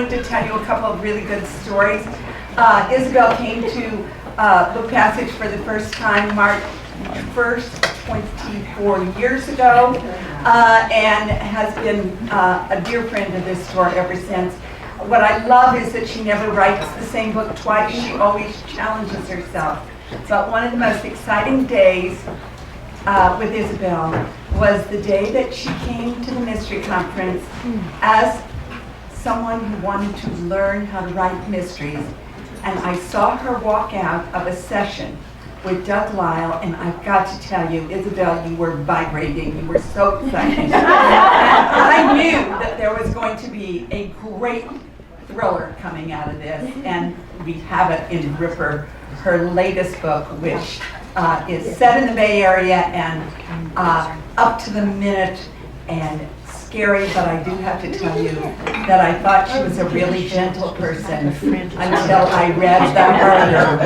wanted to tell you a couple of really good stories. Isabel came to Book Passage for the first time March 1st, 24 years ago, and has been a dear friend of this store ever since. What I love is that she never writes the same book twice. She always challenges herself. But one of the most exciting days with Isabel was the day that she came to the mystery conference as someone who wanted to learn how to write mysteries. And I saw her walk out of a session with Doug Lyle, and I've got to tell you, Isabel, you were vibrating. You were so excited. And I knew that there was going to be a great thriller coming out of this, and we have it in Ripper, her latest book, which is set in the Bay Area and up to the minute and scary, but I do have to tell you that I thought she was a really gentle person until I read the murder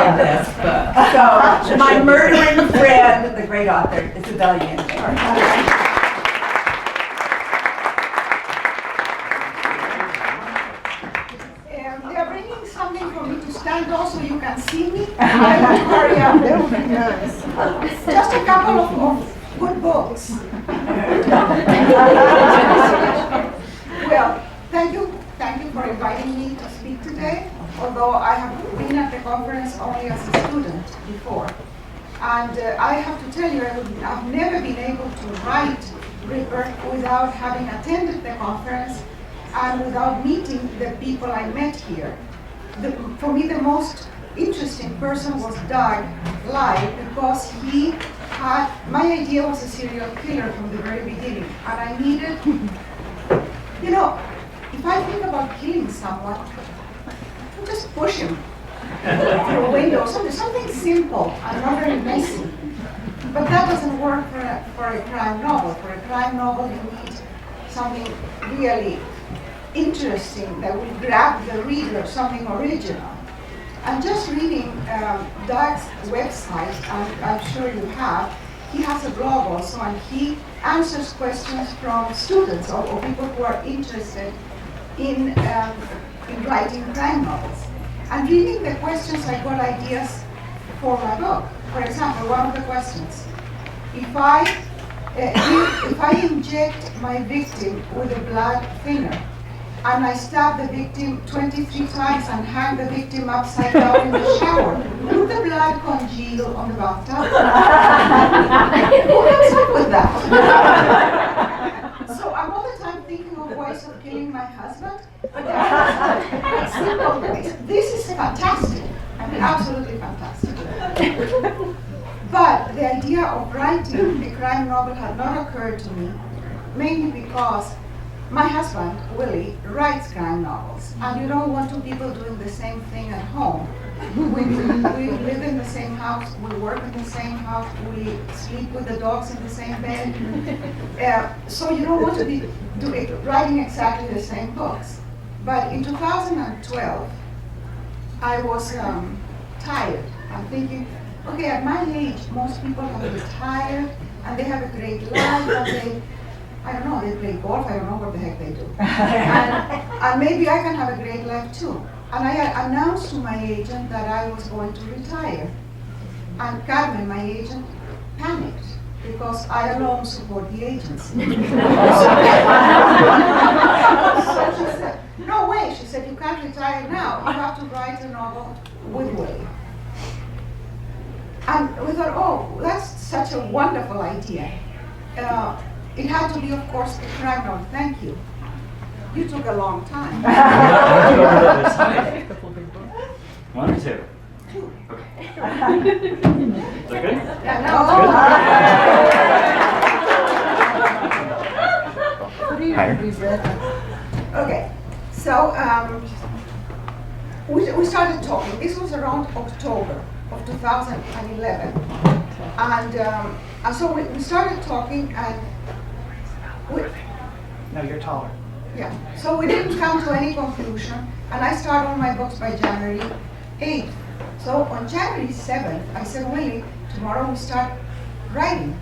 in this book. So, my murdering friend, the great author, Isabel Allende. Stand also, you can see me. I will hurry up. Just a couple of good books. Well, thank you for inviting me to speak today, although I have been at the conference only as a student before. And I have to tell you, I've never been able to write Ripper without having attended the conference and without meeting the people I met here. For me, the most interesting person was Doug Lyle, because my idea was a serial killer from the very beginning, and I needed, if I think about killing someone, I just push him through a window, something simple and not very messy. But that doesn't work for a crime novel. For a crime novel, you need something really interesting that will grab the reader, something original. And just reading Doug's website, and I'm sure you have, he has a blog also, and he answers questions from students or people who are interested in writing crime novels. And reading the questions, I got ideas for my book. For example, one of the questions: if I inject my victim with a blood thinner, and I stab the victim 23 times and hang the victim upside down in the shower, would the blood congeal on the bathtub? Who comes up with that? So I'm all the time thinking of ways of killing my husband, but there are simple ways. This is fantastic. I mean, absolutely fantastic. But the idea of writing a crime novel had not occurred to me, mainly because my husband, Willie, writes crime novels, and you don't want two people doing the same thing at home. We live in the same house, we work in the same house, we sleep with the dogs in the same bed. So you don't want to be writing exactly the same books. But in 2012, I was tired. I'm thinking, okay, at my age, most people have retired, and they have a great life, and I don't know, they play golf, I don't know what the heck they do. And maybe I can have a great life too. And I announced to my agent that I was going to retire. And Carmen, my agent, panicked, because I alone support the agency. So she said, no way, she said, you can't retire now, you have to write a novel with Willie. And we thought, oh, that's such a wonderful idea. It had to be, of course, a crime novel. Thank you. You took a long time. One or two? Two. Okay. Is that good? Yeah, no. Okay. So we started talking. This was around October of 2011, and so we started talking, and no, you're taller. Yeah. So we didn't come to any conclusion, and I started on my books by January 8th. So on January 7th, I said, Willie, tomorrow we start writing.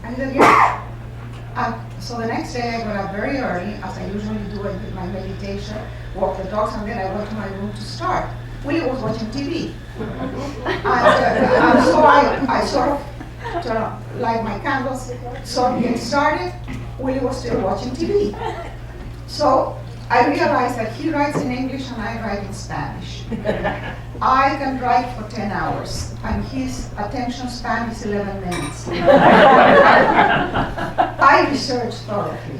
And he said, yeah. And so the next day I got up very early, as I usually do. I did my meditation, walk the dogs, and then I went to my room to start. Willie was watching TV. And so I sort of light my candles, sort of get started. Willie was still watching TV. So I realized that he writes in English and I write in Spanish. I can write for 10 hours, and his attention span is 11 minutes. I researched thoroughly.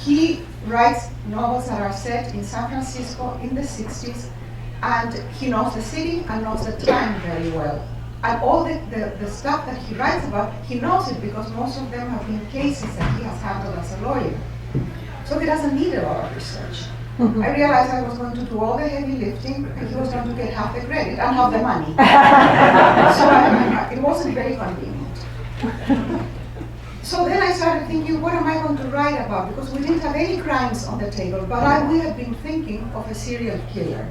He writes novels that are set in San Francisco in the 60s, and he knows the city and knows the time very well. And all the stuff that he writes about, he knows it because most of them have been cases that he has handled as a lawyer. So he doesn't need a lot of research. I realized I was going to do all the heavy lifting, and he was going to get half the credit and half the money. So it wasn't very convenient. So then I started thinking, what am I going to write about? Because we didn't have any crimes on the table, but we had been thinking of a serial killer.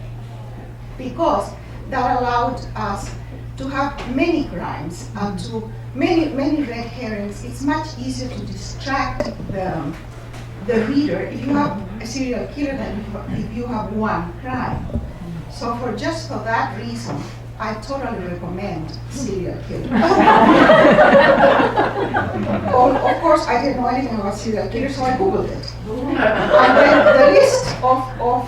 Because that allowed us to have many crimes and to many red herrings. It's much easier to distract the reader if you have a serial killer than if you have one crime. So just for that reason, I totally recommend serial killers. Of course, I didn't know anything about serial killers, so I Googled it. And then the list of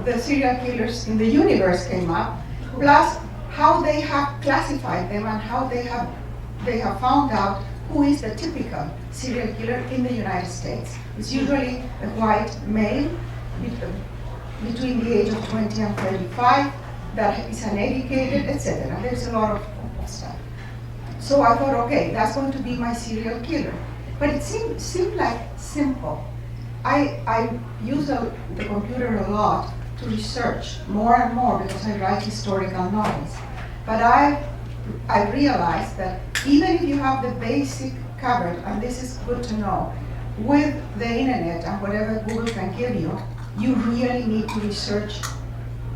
the serial killers in the universe came up, plus how they have classified them and how they have found out who is the typical serial killer in the United States. It's usually a white male between the age of 20 and 35 that is uneducated, etc. There's a lot of stuff. So I thought, okay, that's going to be my serial killer. But it seemed like simple. I use the computer a lot to research more and more because I write historical novels. But I realized that even if you have the basic covered, and this is good to know, with the internet and whatever Google can give you, you really need to research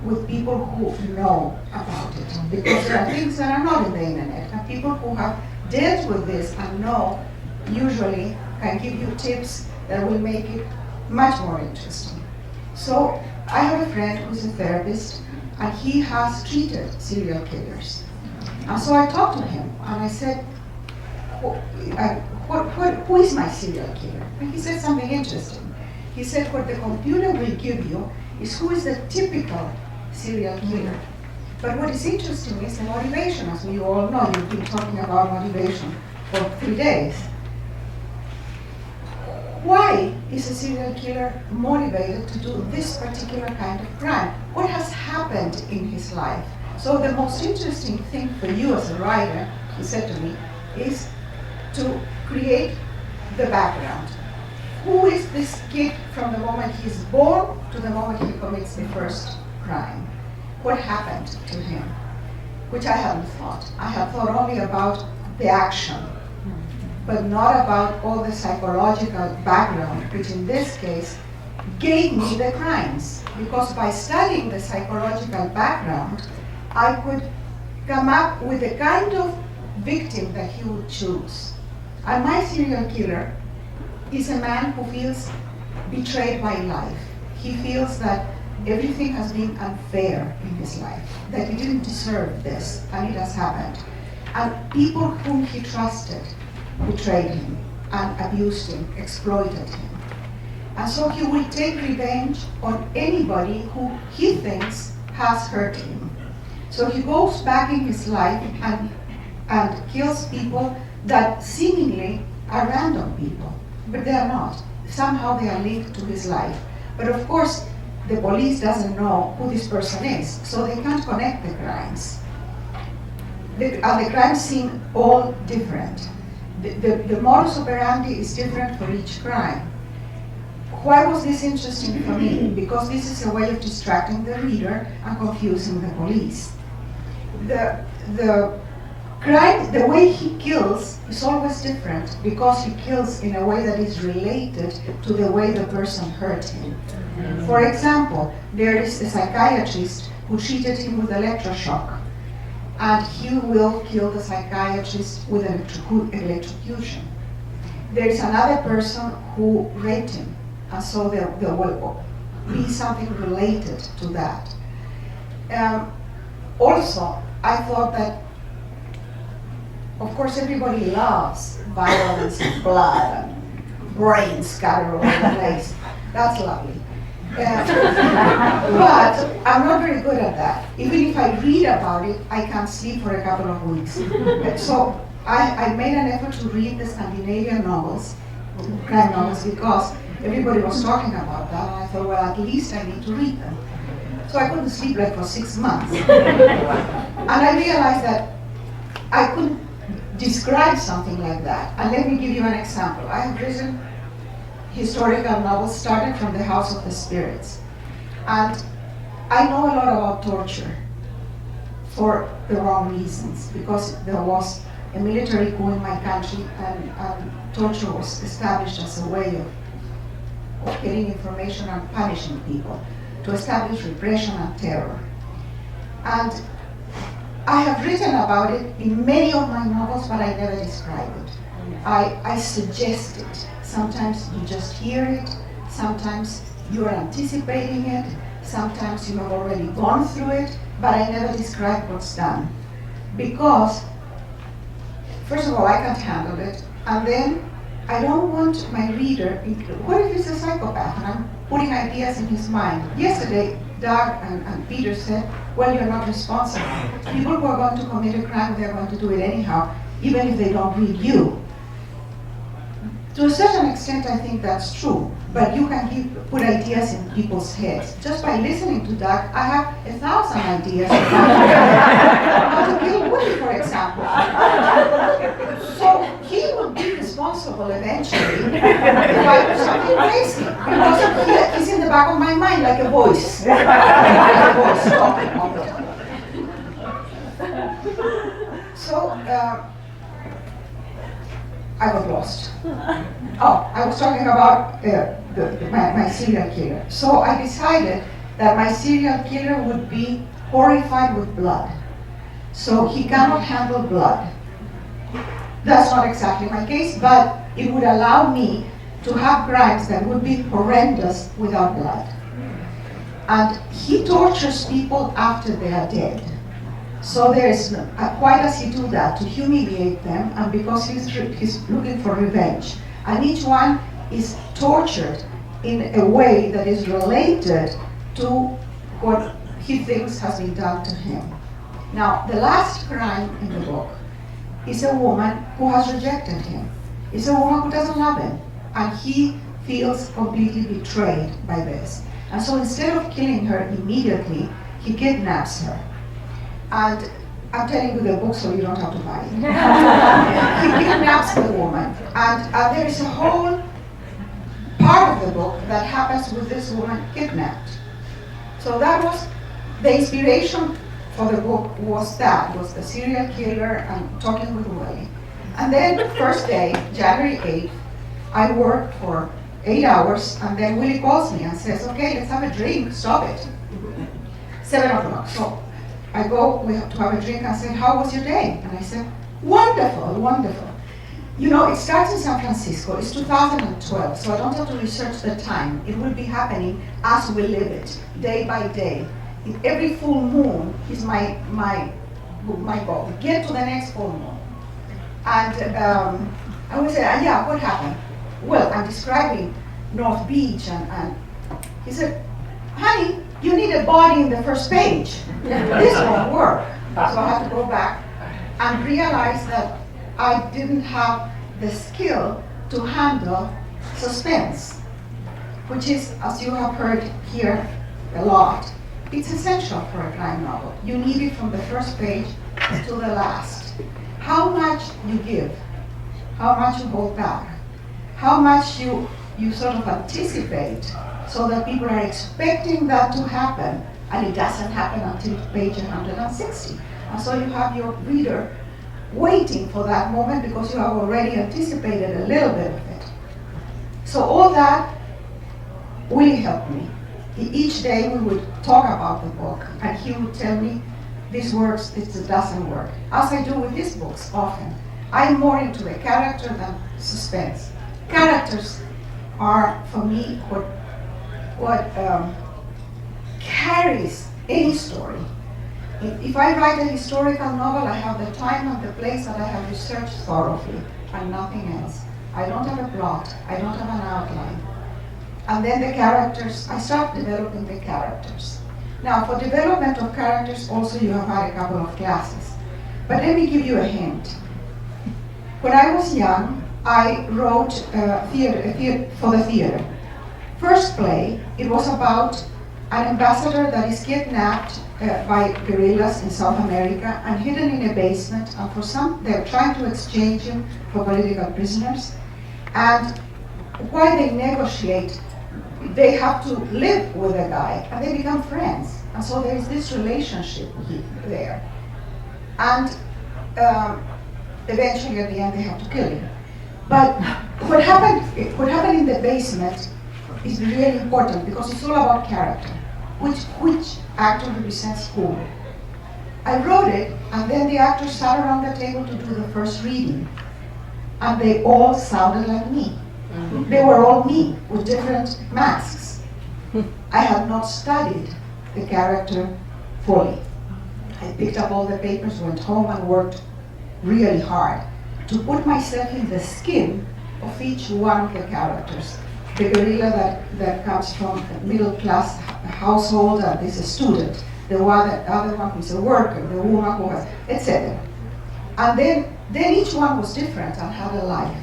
with people who know about it. Because there are things that are not in the internet, and people who have dealt with this and know usually can give you tips that will make it much more interesting. So I have a friend who's a therapist, and he has treated serial killers. And so I talked to him, and I said, who is my serial killer? And he said something interesting. He said, what the computer will give you is who is the typical serial killer. But what is interesting is the motivation. As we all know, you've been talking about motivation for 3 days. Why is a serial killer motivated to do this particular kind of crime? What has happened in his life? So the most interesting thing for you as a writer, he said to me, is to create the background. Who is this kid from the moment he's born to the moment he commits the first crime? What happened to him? Which I hadn't thought. I had thought only about the action, but not about all the psychological background, which in this case gave me the crimes. Because by studying the psychological background, I could come up with the kind of victim that he would choose. And my serial killer is a man who feels betrayed by life. He feels that everything has been unfair in his life, that he didn't deserve this, and it has happened. And people whom he trusted betrayed him and abused him, exploited him. And so he will take revenge on anybody who he thinks has hurt him. So he goes back in his life and kills people that seemingly are random people, but they are not. Somehow they are linked to his life. But of course, the police doesn't know who this person is, so they can't connect the crimes. The crimes seem all different. The modus operandi is different for each crime. Why was this interesting for me? Because this is a way of distracting the reader and confusing the police. The crime, the way he kills is always different because he kills in a way that is related to the way the person hurt him. For example, there is a psychiatrist who treated him with electroshock, and he will kill the psychiatrist with electrocution. there is another person who raped him, and so there will be something related to that. Also, I thought that, of course, everybody loves violence and blood and brains scattered all over the place. That's lovely. But I'm not very good at that. Even if I read about it, I can't sleep for a couple of weeks. So I made an effort to read the Scandinavian novels, crime novels, because everybody was talking about that, and I thought, well, at least I need to read them. So I couldn't sleep like for 6 months. And I realized that I couldn't describe something like that. And let me give you an example. I have written historical novels starting from the House of the Spirits. And I know a lot about torture for the wrong reasons, because there was a military coup in my country, and torture was established as a way of getting information and punishing people, to establish repression and terror. And I have written about it in many of my novels, but I never describe it. I suggest it. Sometimes you just hear it, sometimes you are anticipating it, sometimes you have already gone through it, but I never describe what's done. Because, first of all, I can't handle it, and then I don't want my reader, what if he's a psychopath and I'm putting ideas in his mind? Yesterday, Doug and Peter said, well, you're not responsible. People who are going to commit a crime, they're going to do it anyhow, even if they don't read you. To a certain extent, I think that's true, but you can put ideas in people's heads. Just by listening to Doug, I have 1,000 ideas about how to kill Woody, for example. So he would be responsible eventually if I do something crazy, because he's in the back of my mind like a voice. Like a voice talking all the time. So, I was lost. Oh, I was talking about my serial killer. So I decided that my serial killer would be horrified with blood. So he cannot handle blood. That's not exactly my case, but it would allow me to have crimes that would be horrendous without blood. And he tortures people after they are dead. So there is why does he do that? To humiliate them, and because he's looking for revenge. And each one is tortured in a way that is related to what he thinks has been done to him. Now, the last crime in the book is a woman who has rejected him. It's a woman who doesn't love him, and he feels completely betrayed by this. And so instead of killing her immediately, he kidnaps her. And I'm telling you the book so you don't have to buy it. He kidnaps the woman. And there is a whole part of the book that happens with this woman kidnapped. So that was the inspiration for the book, was the serial killer and talking with Willie. And then the first day, January 8th, I worked for 8 hours, and then Willie calls me and says, okay, let's have a drink, stop it. 7 o'clock. So I go, we have to have a drink, and said, how was your day? And I said, wonderful, wonderful. You know, it starts in San Francisco, it's 2012, so I don't have to research the time. It will be happening as we live it, day by day. Every full moon is my goal. Get to the next full moon. And I would say, yeah, what happened? Well, I'm describing North Beach, and he said, honey, you need a body in the first page. This won't work. So I had to go back and realize that I didn't have the skill to handle suspense, which is, as you have heard here a lot, it's essential for a crime novel. You need it from the first page to the last. How much you give, how much you hold back, how much you sort of anticipate, so that people are expecting that to happen, and it doesn't happen until page 160. And so you have your reader waiting for that moment because you have already anticipated a little bit of it. So all that really helped me. Each day we would talk about the book, and he would tell me, this works, this doesn't work. As I do with these books often. I'm more into the character than suspense. characters are, for me, what carries any story. If I write a historical novel, I have the time and the place that I have researched thoroughly, and nothing else. I don't have a plot, I don't have an outline. And then the characters, I start developing the characters. Now, for development of characters, also you have had a couple of classes. But let me give you a hint. When I was young, I wrote theater for the theater. First play, it was about an ambassador that is kidnapped by guerrillas in South America and hidden in a basement, and they're trying to exchange him for political prisoners. And while they negotiate, they have to live with the guy, and they become friends. And so there is this relationship there. And eventually, at the end, they have to kill him. But what happened in the basement is really important because it's all about character. Which actor represents whom? I wrote it, and then the actors sat around the table to do the first reading. And they all sounded like me. They were all me, with different masks. I had not studied the character fully. I picked up all the papers, went home, and worked really hard to put myself in the skin of each one of the characters. The guerrilla that comes from a middle-class household and is a student, the other one who is a worker, the woman who has, etc. And then each one was different and had a life.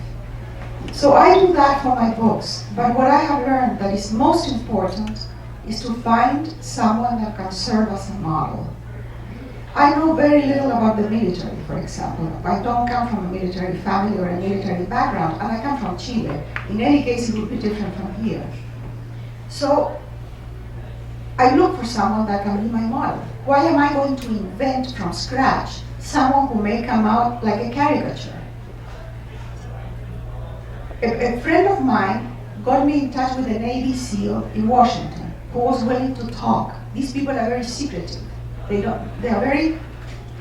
So I do that for my books, but what I have learned that is most important is to find someone that can serve as a model. I know very little about the military, for example. I don't come from a military family or a military background, and I come from Chile. In any case, it would be different from here. So I look for someone that can be my model. Why am I going to invent from scratch someone who may come out like a caricature? A friend of mine got me in touch with a Navy SEAL in Washington who was willing to talk. These people are very secretive. They are very,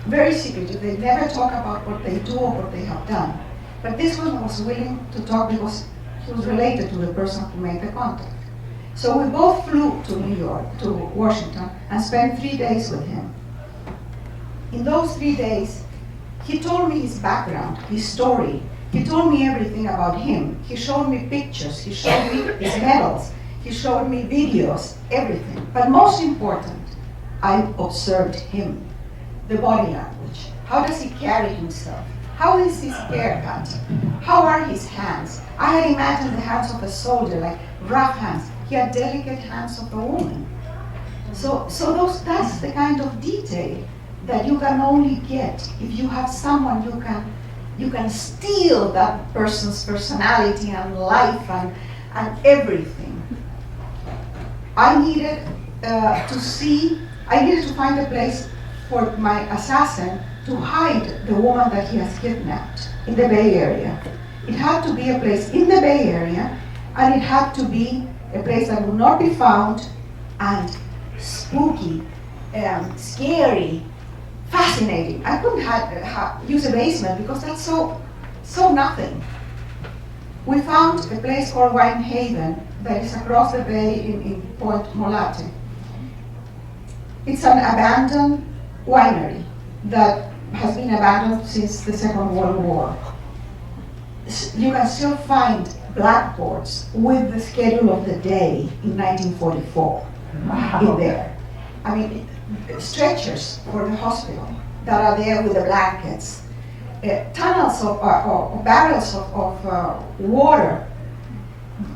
very secretive. They never talk about what they do or what they have done. But this one was willing to talk because he was related to the person who made the contact. So we both flew to New York, to Washington, and spent 3 days with him. In those 3 days, he told me his background, his story. He told me everything about him. He showed me pictures. He showed me his medals. He showed me videos, everything. But most important, I observed him, the body language. How does he carry himself? How is his haircut? How are his hands? I had imagined the hands of a soldier, like rough hands. He had delicate hands of a woman. So that's the kind of detail that you can only get if you have someone you can steal that person's personality and life and everything. I needed to find a place for my assassin to hide the woman that he has kidnapped in the Bay Area. It had to be a place in the Bay Area, and it had to be a place that would not be found, and spooky, scary, fascinating. I couldn't use a basement because that's so nothing. We found a place called Wine Haven that is across the bay in Point Molate. It's an abandoned winery that has been abandoned since the Second World War. You can still find blackboards with the schedule of the day in 1944 in there. I mean, stretchers for the hospital that are there with the blankets. Tunnels or barrels of water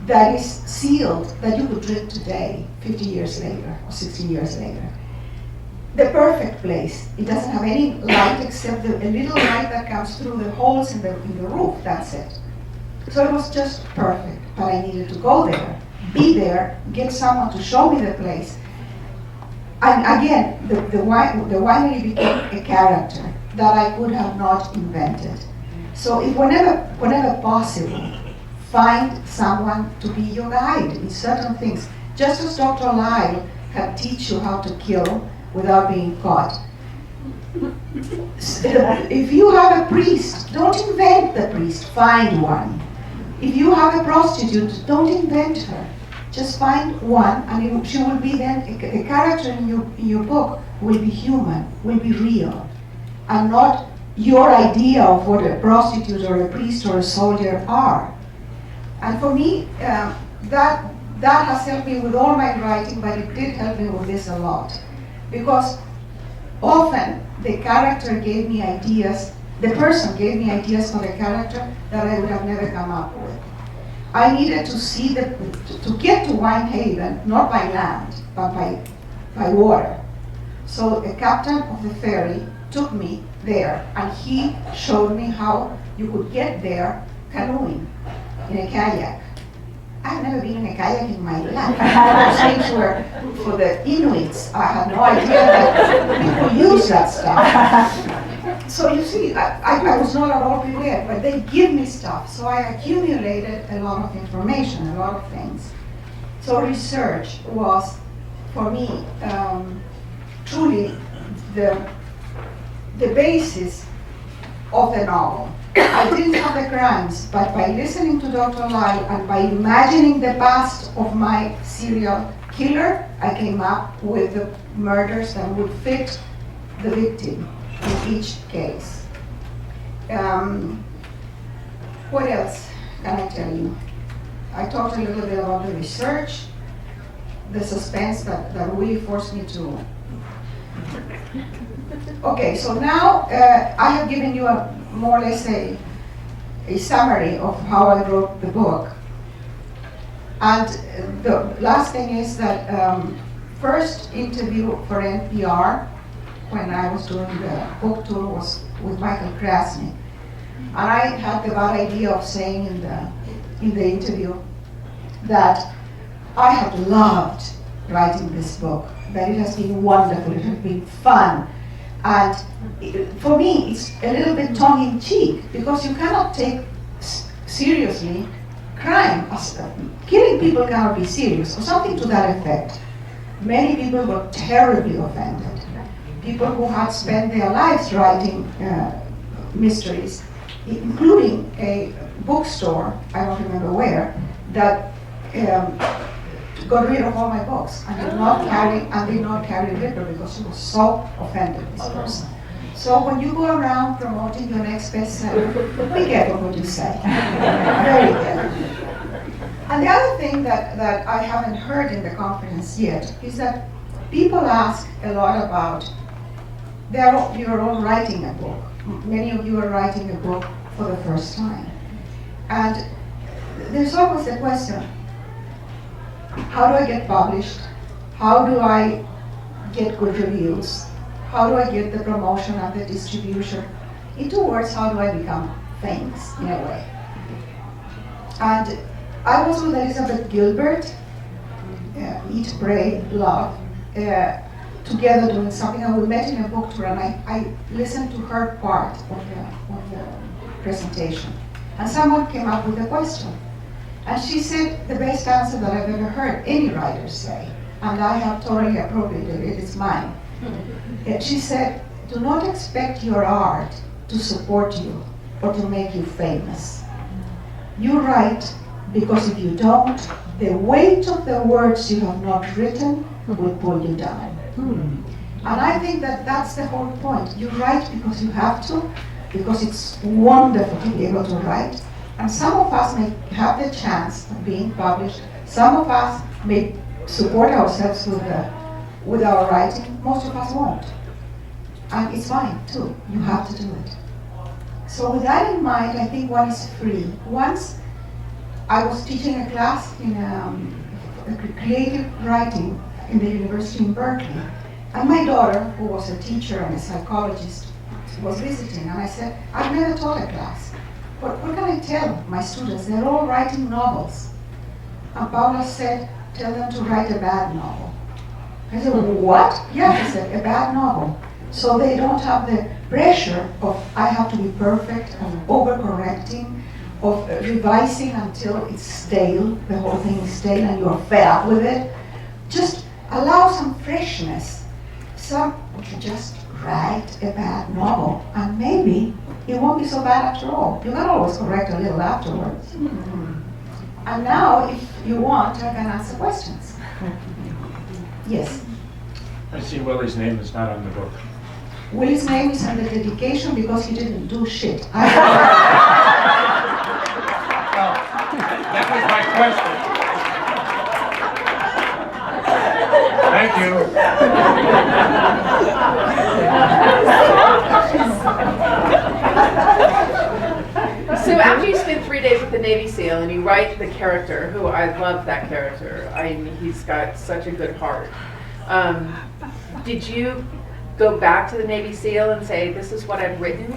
that is sealed that you could drink today, 50 years later or 60 years later. The perfect place. It doesn't have any light except a little light that comes through the holes in the roof, that's it. So it was just perfect, but I needed to go there, be there, get someone to show me the place. And again, the winery became a character that I could have not invented. So if whenever possible, find someone to be your guide in certain things. Just as Dr. Lyle can teach you how to kill without being caught. If you have a priest, don't invent the priest, find one. If you have a prostitute, don't invent her. Just find one, and she will be then, the character in your book will be human, will be real, and not your idea of what a prostitute or a priest or a soldier are. And for me, that has helped me with all my writing, but it did help me with this a lot. Because often the character gave me ideas, the person gave me ideas for the character that I would have never come up with. I needed to see to get to Winehaven, not by land, but by water. So the captain of the ferry took me there, and he showed me how you could get there canoeing in a kayak. I've never been in a kayak in my life. Those things were for the Inuits. I had no idea that people use that stuff. So you see, I was not at all prepared, but they give me stuff. So I accumulated a lot of information, a lot of things. So research was, for me, truly the basis of the novel. I didn't have the crimes, but by listening to Dr. Lyle and by imagining the past of my serial killer, I came up with the murders that would fit the victim in each case. What else can I tell you? I talked a little bit about the research, the suspense that really forced me to. Okay, so now I have given you more or less a summary of how I wrote the book. And the last thing is that first interview for NPR when I was doing the book tour was with Michael Krasny. And I had the bad idea of saying in the interview that I have loved writing this book, that it has been wonderful, it has been fun. And for me, it's a little bit tongue-in-cheek, because you cannot take seriously crime. Killing people cannot be serious, or something to that effect. Many people were terribly offended. People who had spent their lives writing mysteries, including a bookstore, I don't remember where, that got rid of all my books and did not carry liquor because she was so offended, this person. So when you go around promoting your next bestseller, be careful what you say. Very careful. And the other thing that I haven't heard in the conference yet is that people ask a lot about, you're all writing a book. Many of you are writing a book for the first time. And there's always the question, how do I get published? How do I get good reviews? How do I get the promotion and the distribution? In 2 words, how do I become famous, in a way? And I was with Elizabeth Gilbert, Eat, Pray, Love, together doing something, and we met in a book tour, and I listened to her part of the presentation. And someone came up with a question. And she said the best answer that I've ever heard any writer say, and I have totally appropriated it, it's mine. She said, do not expect your art to support you or to make you famous. You write because if you don't, the weight of the words you have not written will pull you down. And I think that that's the whole point. You write because you have to, because it's wonderful to be able to write. And some of us may have the chance of being published. Some of us may support ourselves with our writing. Most of us won't. And it's fine too. You have to do it. So with that in mind, I think one is free. Once I was teaching a class in creative writing in the university in Berkeley. And my daughter, who was a teacher and a psychologist, was visiting. And I said, I've never taught a class. What can I tell my students? They're all writing novels. And Paula said, tell them to write a bad novel. I said, what? Yeah, she said, a bad novel. So they don't have the pressure of, I have to be perfect, and overcorrecting, of revising until it's stale, the whole thing is stale and you're fed up with it. Just allow some freshness. some just write a bad novel, and maybe it won't be so bad after all. You can always correct a little afterwards. And now, if you want, I can answer questions. Yes. I see Willie's name is not on the book. Willie's name is on the dedication because he didn't do shit. That was my question. Thank So after you spend 3 days with the Navy SEAL and you write the character, who I love that character, he's got such a good heart. Did you go back to the Navy SEAL and say, this is what I've written?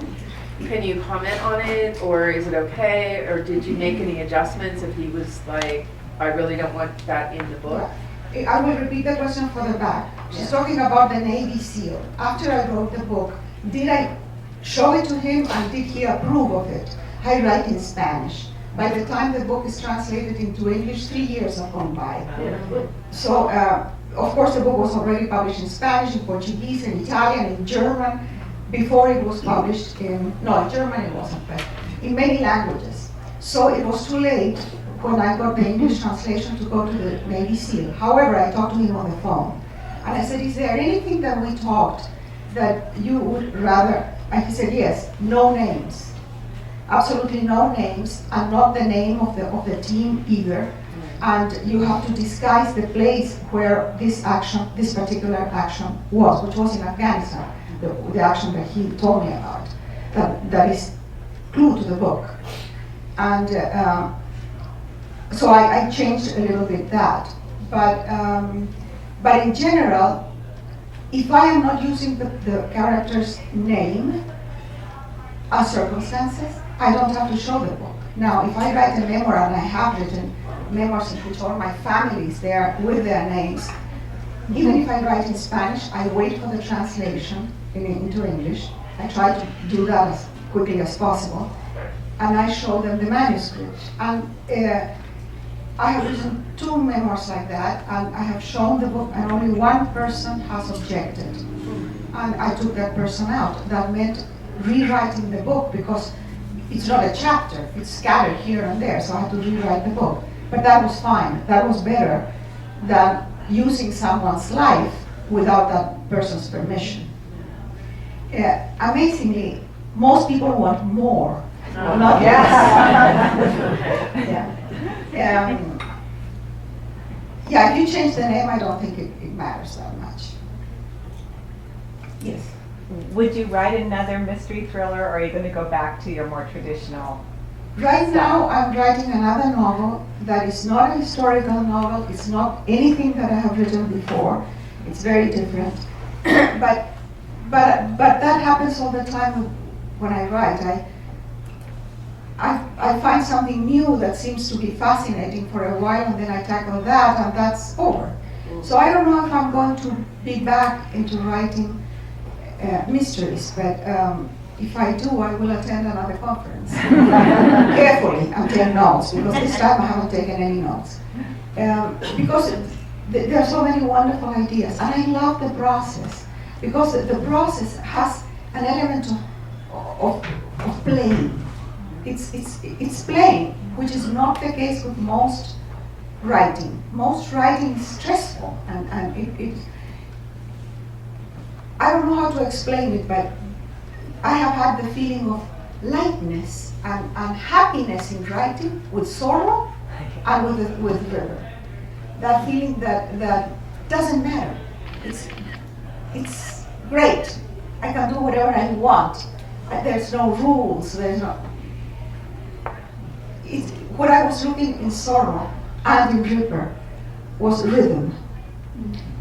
Can you comment on it, or is it okay? Or did you make any adjustments if he was like, I really don't want that in the book? I will repeat the question for the back. She's talking about the Navy SEAL. After I wrote the book, did I show it to him and did he approve of it? I write in Spanish. By the time the book is translated into English, 3 years have gone by. So, of course, the book was already published in Spanish, in Portuguese, in Italian, in German, before it was published in German it wasn't, but in many languages. So it was too late when I got the English translation to go to the Navy SEAL. However, I talked to him on the phone. And I said, is there anything that we talked that you would rather? And he said, yes, no names. Absolutely no names, and not the name of the team either. And you have to disguise the place where this particular action was, which was in Afghanistan, the action that he told me about. That is clue to the book. And so I changed a little bit that. But in general, if I am not using the character's name as circumstances, I don't have to show the book. Now, if I write a memoir, and I have written memoirs in which all my family is there with their names, even if I write in Spanish, I wait for the translation into English. I try to do that as quickly as possible. And I show them the manuscript. And I have written 2 memoirs like that, and I have shown the book, and only one person has objected. And I took that person out. That meant rewriting the book, because it's not a chapter, it's scattered here and there, so I had to rewrite the book. But that was fine. That was better than using someone's life without that person's permission. Amazingly, most people want more, not less. If you change the name, I don't think it matters that much. Yes. Would you write another mystery thriller, or are you going to go back to your more traditional? Right now, I'm writing another novel that is not a historical novel. It's not anything that I have written before. It's very different. but that happens all the time when I write. I find something new that seems to be fascinating for a while, and then I tackle that, and that's over. So I don't know if I'm going to be back into writing mysteries, but if I do, I will attend another conference. Carefully, and take notes, because this time I haven't taken any notes. Because there are so many wonderful ideas, and I love the process, because the process has an element of playing. It's playing, which is not the case with most writing. Most writing is stressful, and it I don't know how to explain it, but I have had the feeling of lightness and happiness in writing, with sorrow and with river. That feeling that doesn't matter. It's great. I can do whatever I want. There's no rules. There's no. What I was looking in sorrow and in river was rhythm.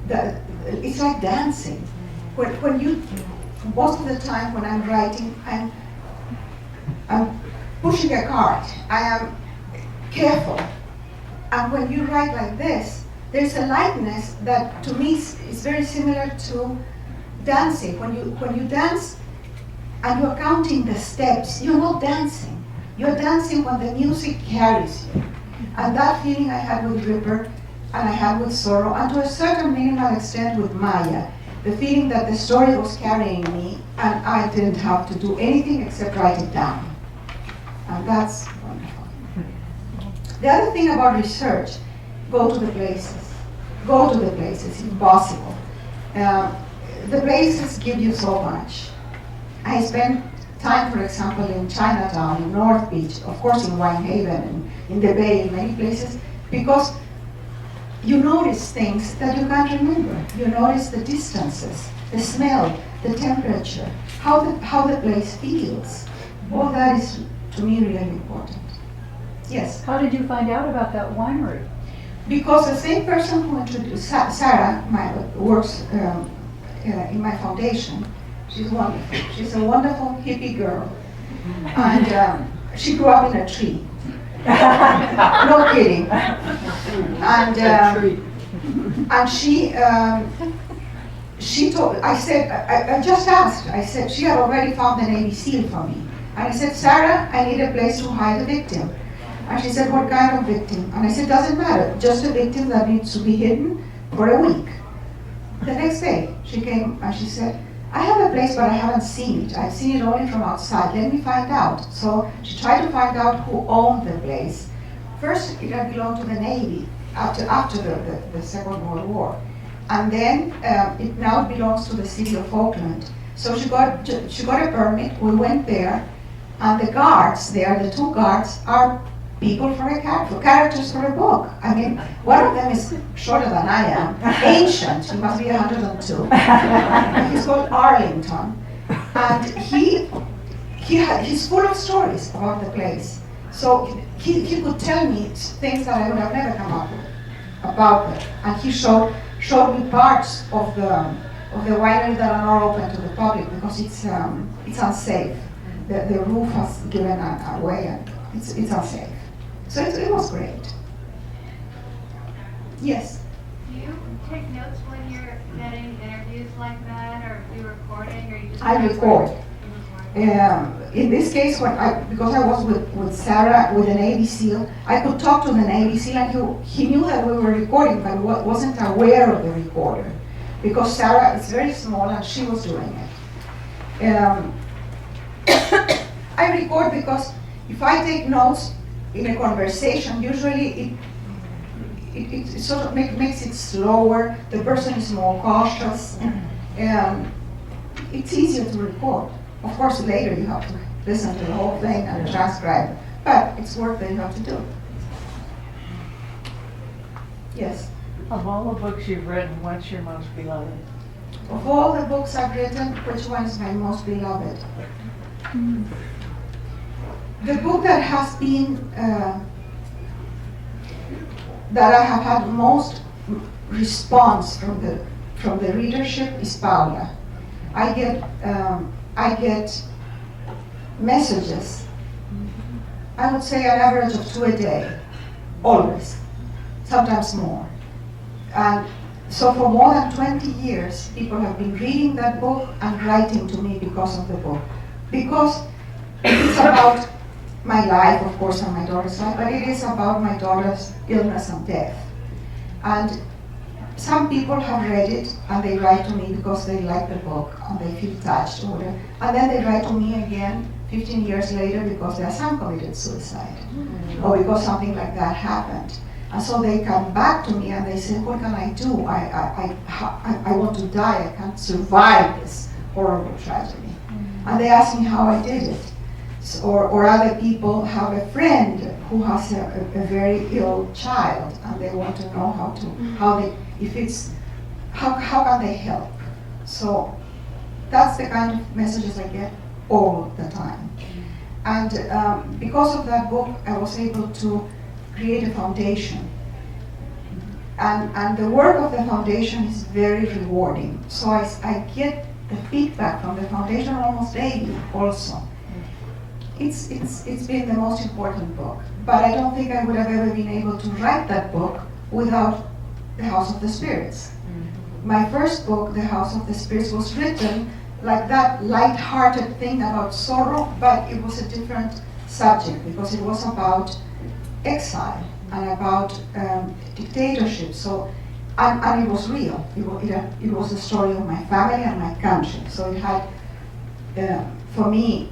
It's like dancing. When you, most of the time when I'm writing, I'm pushing a cart. I am careful. And when you write like this, there's a lightness that to me is very similar to dancing. When you dance and you're counting the steps, you're not dancing. You're dancing when the music carries you. And that feeling I had with Ripper, and I had with Sorrow, and to a certain minimal extent with Maya. the feeling that the story was carrying me and I didn't have to do anything except write it down. And that's wonderful. The other thing about research, go to the places. Go to the places if possible. The places give you so much. I spent time, for example, in Chinatown, in North Beach, of course in Whitehaven, and in the Bay, in many places, because you notice things that you can't remember. You notice the distances, the smell, the temperature, how the place feels. All that is, to me, really important. Yes? How did you find out about that winery? Because the same person who introduced Sarah, works in my foundation. She's wonderful. She's a wonderful hippie girl. And she grew up in a tree. No kidding. And she told, I said, I just asked, I said, she had already found the Navy SEAL for me. And I said, Sarah, I need a place to hide a victim. And she said, what kind of victim? And I said, doesn't matter, just a victim that needs to be hidden for a week. The next day, she came and she said, I have a place, but I haven't seen it. I've seen it only from outside. Let me find out. So she tried to find out who owned the place. First, it had belonged to the Navy after the Second World War. And then it now belongs to the city of Oakland. So she got a permit. We went there, and the guards there, the two guards, are people for characters for a book. I mean, one of them is shorter than I am, ancient, he must be 102. He's called Arlington, and he's full of stories about the place. So he could tell me things that I would have never come up with about it. And he showed me parts of the winery that are not open to the public because it's unsafe. The roof has given away and it's unsafe. So it was great. Yes? Do you take notes when you're getting interviews like that, or do recording, or you just... I record. In this case, because I was with Sarah, with the Navy SEAL, I could talk to the Navy SEAL, and he knew that we were recording, but wasn't aware of the recorder, because Sarah is very small and she was doing it. I record because if I take notes in a conversation, usually it sort of makes it slower, the person is more cautious, it's easier to record. Of course, later you have to listen to the whole thing and transcribe, but it's work that you have to do. Yes? Of all the books you've written, what's your most beloved? Of all the books I've written, which one is my most beloved? The book that has been, that I have had most response from the readership is Paula. I get messages, I would say an average of 2 a day, always, sometimes more. And so for more than 20 years, people have been reading that book and writing to me because of the book. Because it's about my life, of course, and my daughter's life, but it is about my daughter's illness and death. And some people have read it and they write to me because they like the book and they feel touched or whatever. And then they write to me again 15 years later because their son committed suicide or because something like that happened. And so they come back to me and they say, what can I do? I want to die. I can't survive this horrible tragedy. And they ask me how I did it. Or other people have a friend who has a very ill child and they want to know how can they help? So that's the kind of messages I get all the time. And because of that book, I was able to create a foundation. And the work of the foundation is very rewarding. So I get the feedback from the foundation almost daily also. It's been the most important book. But I don't think I would have ever been able to write that book without The House of the Spirits. My first book, The House of the Spirits, was written like that light-hearted thing about sorrow, but it was a different subject because it was about exile and about dictatorship. So And it was real. It was the story of my family and my country. So it had, for me,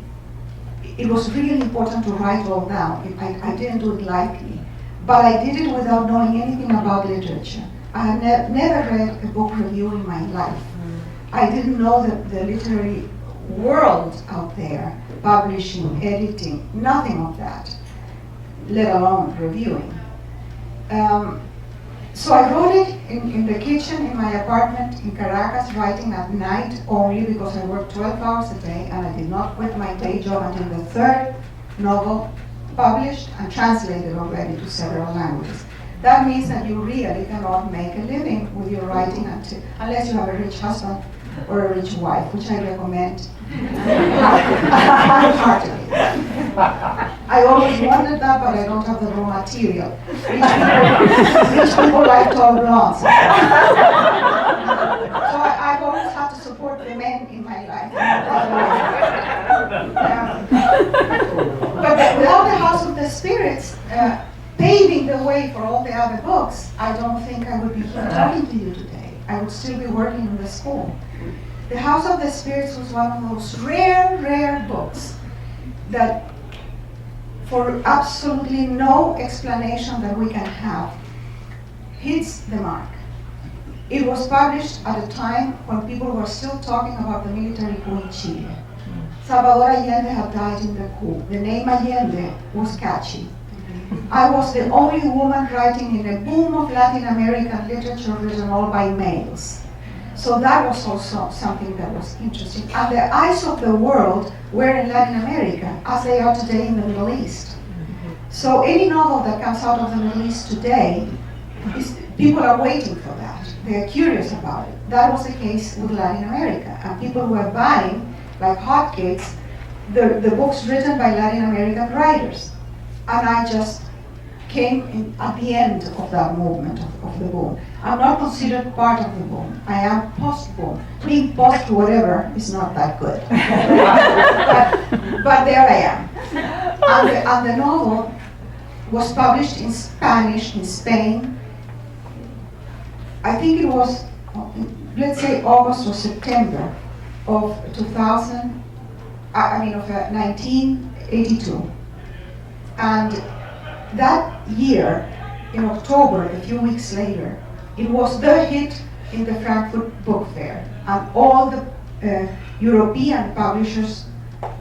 it was really important to write all down. I didn't do it lightly, but I did it without knowing anything about literature. I had never read a book review in my life. I didn't know the literary world out there, publishing, editing, nothing of that, let alone reviewing. So I wrote it in the kitchen in my apartment in Caracas, writing at night only because I worked 12 hours a day and I did not quit my day job until the third novel published and translated already to several languages. That means that you really cannot make a living with your writing unless you have a rich husband or a rich wife, which I recommend heartily. I always wanted that, but I don't have the raw material. Rich people like tall blondes. So I've always had to support the men in my life. But without the House of the Spirits paving the way for all the other books, I don't think I would be here talking to you today. I would still be working in the school. The House of the Spirits was one of those rare books that, for absolutely no explanation that we can have, hits the mark. It was published at a time when people were still talking about the military coup in Chile. Salvador Allende had died in the coup. The name Allende was catchy. I was the only woman writing in a boom of Latin American literature written all by males. So that was also something that was interesting. And the eyes of the world were in Latin America, as they are today in the Middle East. So any novel that comes out of the Middle East today, people are waiting for that. They're curious about it. That was the case with Latin America. And people were buying, like hotcakes, the books written by Latin American writers. And I just came in at the end of that movement of the boom. I'm not considered part of the boom. I am post-boom. Being post whatever is not that good. but there I am. And the novel was published in Spanish in Spain. I think it was, let's say, August or September of 1982. And that year, in October, a few weeks later, it was the hit in the Frankfurt Book Fair. And all the European publishers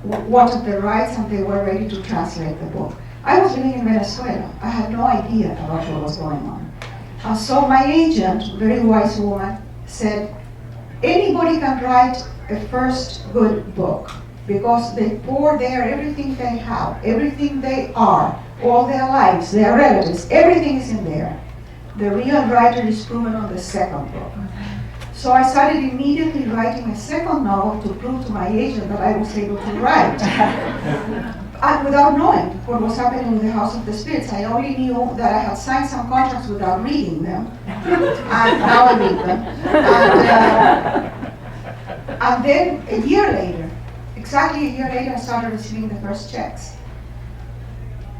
wanted the rights and they were ready to translate the book. I was living in Venezuela. I had no idea about what was going on. And so my agent, very wise woman, said, anybody can write a first good book because they pour there everything they have, everything they are, all their lives, their relatives, everything is in there. The real writer is proven on the second book. So I started immediately writing a second novel to prove to my agent that I was able to write. And without knowing what was happening with the House of the Spirits, I only knew that I had signed some contracts without reading them. And now I read them. And then a year later, exactly a year later, I started receiving the first checks.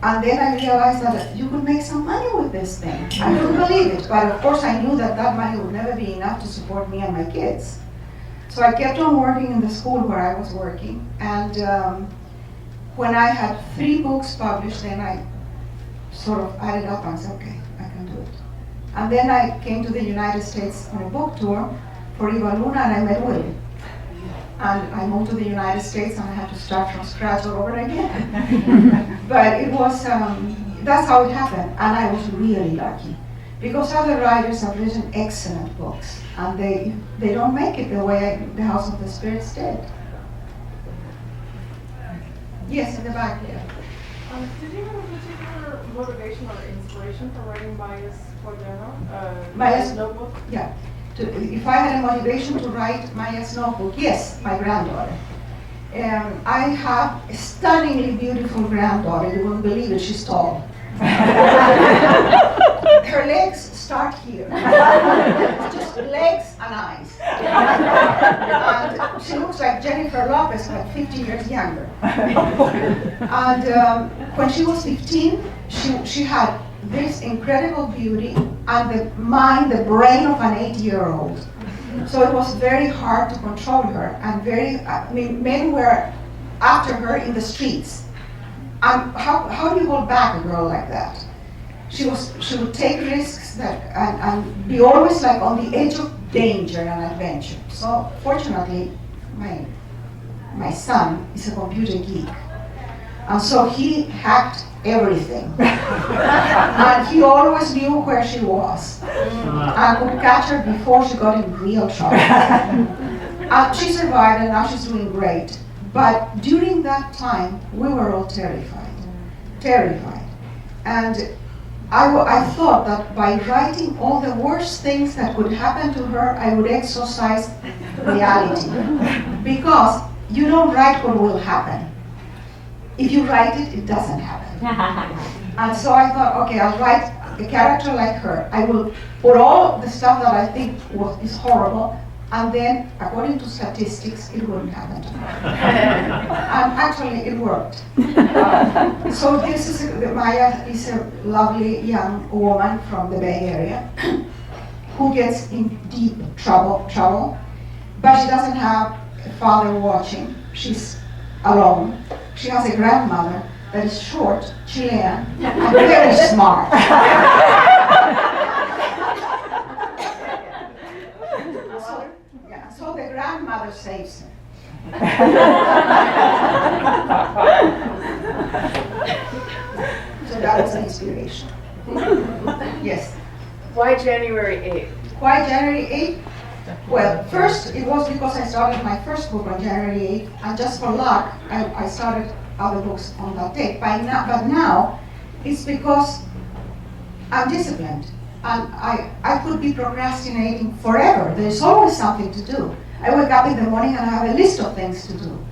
And then I realized that you could make some money with this thing. I couldn't believe it, but of course I knew that that money would never be enough to support me and my kids. So I kept on working in the school where I was working, and when I had 3 books published, then I sort of added up and said, okay, I can do it. And then I came to the United States on a book tour for Isabel Allende, and I met Willie. And I moved to the United States and I had to start from scratch all over again. But it was, that's how it happened. And I was really lucky. Because other writers have written excellent books. And they don't make it the way the House of the Spirits did. Yes, in the back here. Did you have a particular motivation or inspiration for writing Maya's Cuaderno? Maya's notebook? Yeah. If I had a motivation to write Maya's notebook, yes, my granddaughter. I have a stunningly beautiful granddaughter. You wouldn't believe it, she's tall. Her legs start here. It's just legs and eyes. And she looks like Jennifer Lopez, but 50 years younger. And when she was 15, she had this incredible beauty and the brain of an 8-year-old. So it was very hard to control her, and men were after her in the streets. And how do you hold back a girl like that? She would take risks and be always like on the edge of danger and adventure. So fortunately, my son is a computer geek, and so he hacked everything. And he always knew where she was and could catch her before she got in real trouble. And she survived, and now she's doing great. But during that time, we were all terrified. And I thought that by writing all the worst things that could happen to her, I would exorcise reality. Because you don't write what will happen. If you write it, it doesn't happen. And so I thought, okay, I'll write a character like her. I will put all the stuff that I think is horrible, and then, according to statistics, it wouldn't happen to her. And actually, it worked. So this is Maya is a lovely young woman from the Bay Area who gets in deep trouble, but she doesn't have a father watching. She's alone. She has a grandmother that is short, Chilean, and very smart. So the grandmother saves her. So that was the inspiration. Yes. Why January 8th? Why January 8th? Well, first it was because I started my first book on January 8th, and just for luck, I started other books on that date. But now, it's because I'm disciplined, and I could be procrastinating forever. There's always something to do. I wake up in the morning and I have a list of things to do.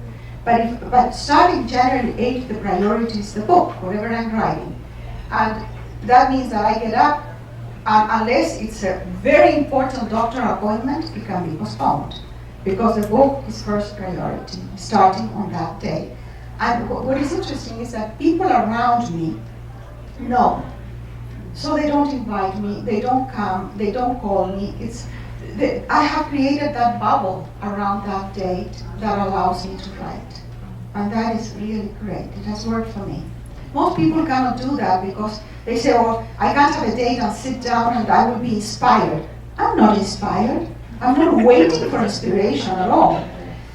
But starting January 8th, the priority is the book, whatever I'm writing. And that means that I get up, unless it's a very important doctor appointment, it can be postponed, because the book is first priority, starting on that day. And what is interesting is that people around me know. So they don't invite me, they don't come, they don't call me. I have created that bubble around that date that allows me to write. And that is really great. It has worked for me. Most people cannot do that because they say, oh, I can't have a date and sit down and I will be inspired. I'm not inspired. I'm not waiting for inspiration at all.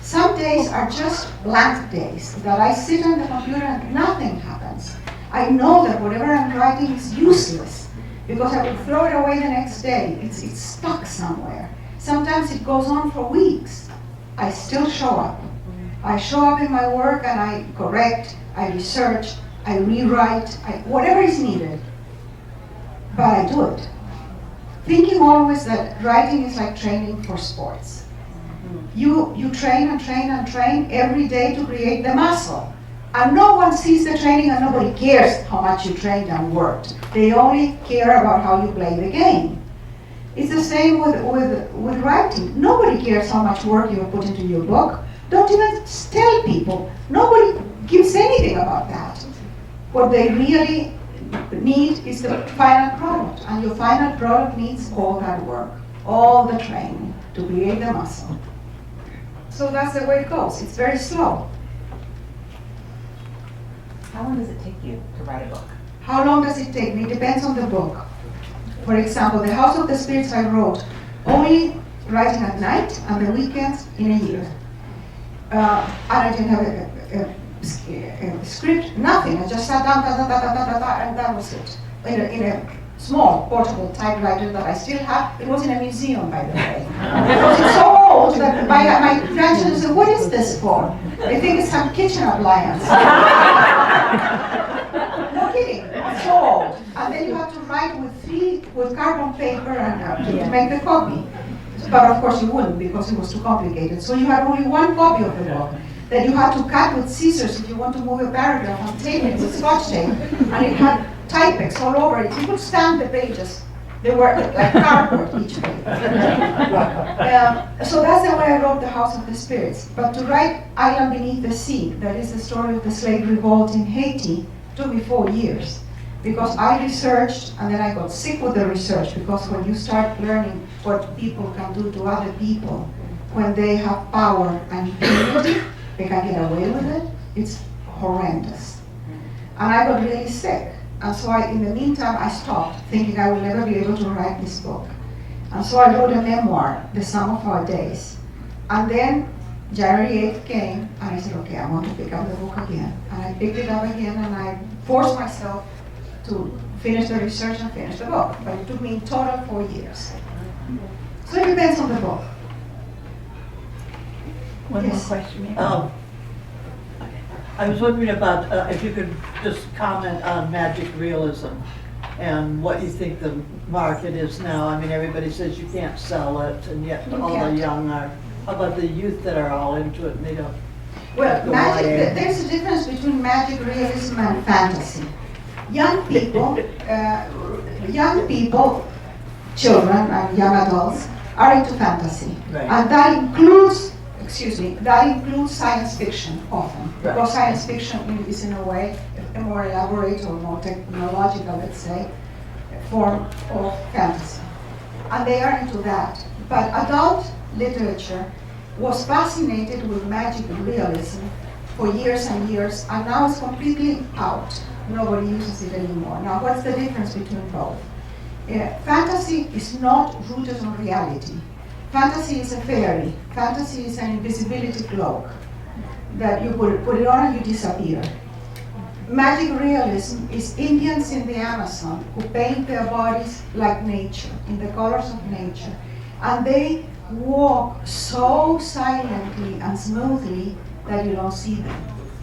Some days are just blank days that I sit on the computer and nothing happens. I know that whatever I'm writing is useless because I will throw it away the next day. It's stuck somewhere. Sometimes it goes on for weeks. I still show up. I show up in my work and I correct, I research, I rewrite, whatever is needed. But I do it. Thinking always that writing is like training for sports. You train and train and train every day to create the muscle. And no one sees the training and nobody cares how much you trained and worked. They only care about how you play the game. It's the same with writing. Nobody cares how much work you have put into your book. Don't even tell people. Nobody gives anything about that. What they really need is the final product. And your final product needs all that work, all the training to create the muscle. So that's the way it goes. It's very slow. How long does it take you to write a book? How long does it take me? It depends on the book. For example, The House of the Spirits I wrote only writing at night and the weekends in a year. And I didn't have a script, nothing. I just sat down, and that was it. In a small portable typewriter that I still have. It was in a museum, by the way. Because it's so old that my grandchildren said, "What is this for?" They think it's some kitchen appliance. No kidding. It's so old. And then you have to write with carbon paper and to make the copy. But of course you wouldn't because it was too complicated. So you had only one copy of the book that you had to cut with scissors if you want to move a paragraph and tape it with Scotch tape. And it had typex all over it. You could stamp the pages. They were like cardboard each page. So that's the way I wrote The House of the Spirits. But to write Island Beneath the Sea, that is the story of the slave revolt in Haiti, took me 4 years. because I researched and then I got sick with the research, because when you start learning what people can do to other people when they have power and impunity, they can get away with it, it's horrendous. And I got really sick. And so in the meantime, I stopped, thinking I will never be able to write this book. And so I wrote a memoir, The Sum of Our Days. And then January 8th came, and I said, okay, I want to pick up the book again. And I picked it up again, and I forced myself to finish the research and finish the book. But it took me in total 4 years. So it depends on the book. One Yes. more question. maybe? I was wondering about if you could just comment on magic realism and what you think the market is now. I mean, everybody says you can't sell it, and yet You all the can't. young are. How about the youth that are all into it and they don't? Well, Go magic, away. there's a difference between magic realism and fantasy. Young people, children and young adults are into fantasy. Right. And that includes, science fiction often. Right. Because science fiction is in a way a more elaborate or more technological, let's say, form of fantasy. And they are into that. But adult literature was fascinated with magic realism for years and years, and now it's completely out. Nobody uses it anymore. Now, what's the difference between both? Fantasy is not rooted on reality. Fantasy is a fairy. Fantasy is an invisibility cloak that you put it on and you disappear. Magic realism is Indians in the Amazon who paint their bodies like nature, in the colors of nature. And they walk so silently and smoothly that you don't see them,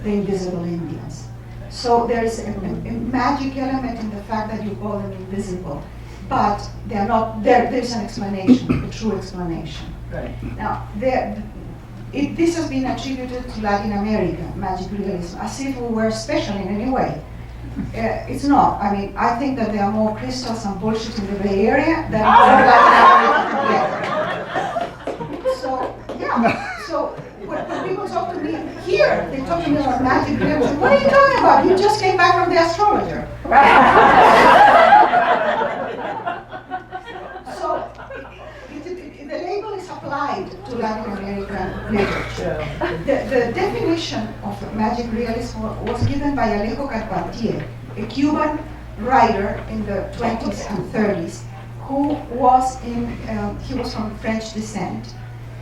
the invisible Indians. So there is a magic element in the fact that you call them invisible, but they are not, there's an explanation, a true explanation. Right. Now, this has been attributed to Latin America, magic realism, as if we were special in any way. It's not. I mean, I think that there are more crystals and bullshit in the Bay Area than in Latin America together. So, yeah. So, when people talk to me here, they talk to me about magic realism. What are you talking about? You just came back from the astrologer. So, the label is applied to Latin American literature. The definition of magic realism was given by Alejo Carpentier, a Cuban writer in the 20s and 30s, who was he was from French descent,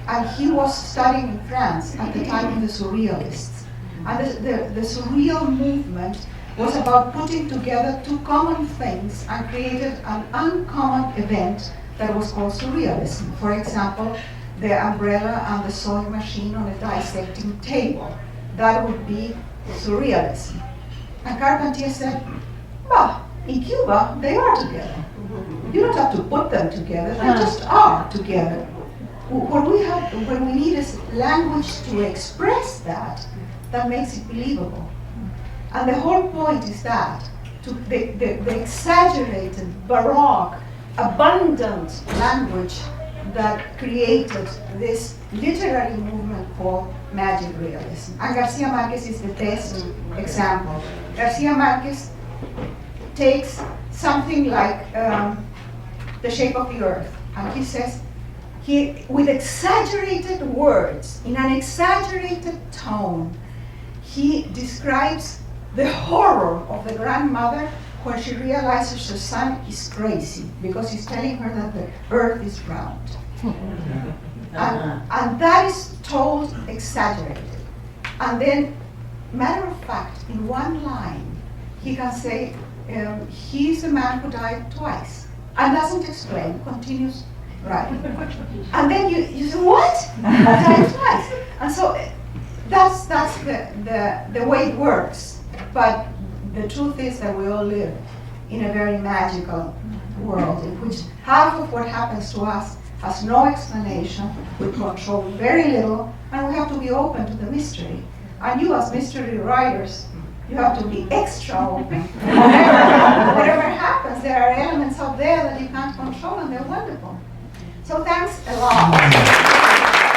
and he was studying in France at the time of the Surrealists. And the Surreal movement was about putting together two common things and created an uncommon event that was called surrealism. For example, the umbrella and the sewing machine on a dissecting table. That would be surrealism. And Carpentier said, well, in Cuba, they are together. You don't have to put them together, they just are together. What we need is language to express that makes it believable. And the whole point is that, the exaggerated, baroque, abundant language that created this literary movement called magic realism. And Garcia Marquez is the best example. Garcia Marquez takes something like The Shape of the Earth, and he says, with exaggerated words, in an exaggerated tone, he describes the horror of the grandmother when she realizes her son is crazy because he's telling her that the earth is round. And that is told exaggerated. And then, matter of fact, in one line, he can say, he's the man who died twice, and doesn't explain, continues writing. And then you say, what? Died twice. And so that's the way it works. But the truth is that we all live in a very magical world in which half of what happens to us has no explanation, we control very little, and we have to be open to the mystery. And you as mystery writers, you have to be extra open. Whatever happens, there are elements out there that you can't control, and they're wonderful. So thanks a lot.